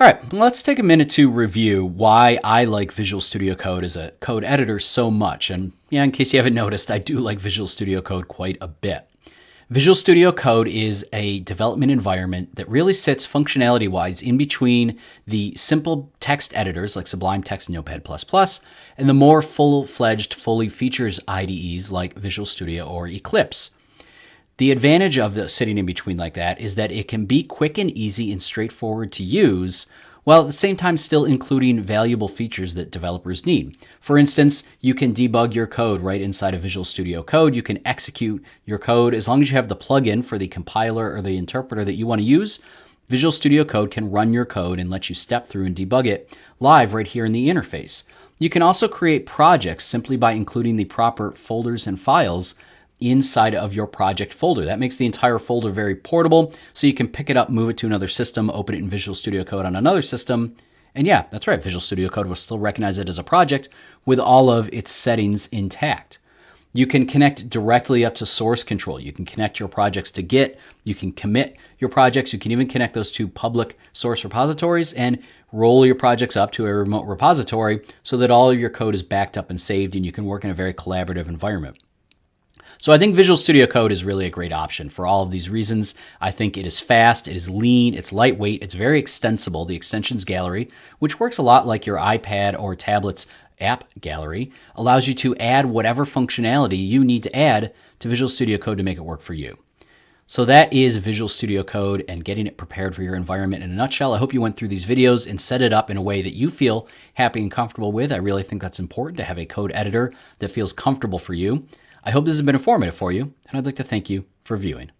All right, let's take a minute to review why I like Visual Studio Code as a code editor so much. And yeah, in case you haven't noticed, I do like Visual Studio Code quite a bit. Visual Studio Code is a development environment that really sits functionality-wise in between the simple text editors like Sublime Text and Notepad++ and the more full-fledged, fully features IDEs like Visual Studio or Eclipse. The advantage of the sitting in between like that is that it can be quick and easy and straightforward to use, while at the same time still including valuable features that developers need. For instance, you can debug your code right inside of Visual Studio Code. You can execute your code as long as you have the plugin for the compiler or the interpreter that you want to use. Visual Studio Code can run your code and let you step through and debug it live right here in the interface. You can also create projects simply by including the proper folders and files inside of your project folder. That makes the entire folder very portable, so you can pick it up, move it to another system, open it in Visual Studio Code on another system, and yeah, that's right, Visual Studio Code will still recognize it as a project with all of its settings intact. You can connect directly up to source control. You can connect your projects to Git, you can commit your projects, you can even connect those to public source repositories and roll your projects up to a remote repository so that all of your code is backed up and saved and you can work in a very collaborative environment. So I think Visual Studio Code is really a great option for all of these reasons. I think it is fast, it is lean, it's lightweight, it's very extensible. The extensions gallery, which works a lot like your iPad or tablet's app gallery, allows you to add whatever functionality you need to add to Visual Studio Code to make it work for you. So that is Visual Studio Code and getting it prepared for your environment in a nutshell. I hope you went through these videos and set it up in a way that you feel happy and comfortable with. I really think that's important to have a code editor that feels comfortable for you. I hope this has been informative for you, and I'd like to thank you for viewing.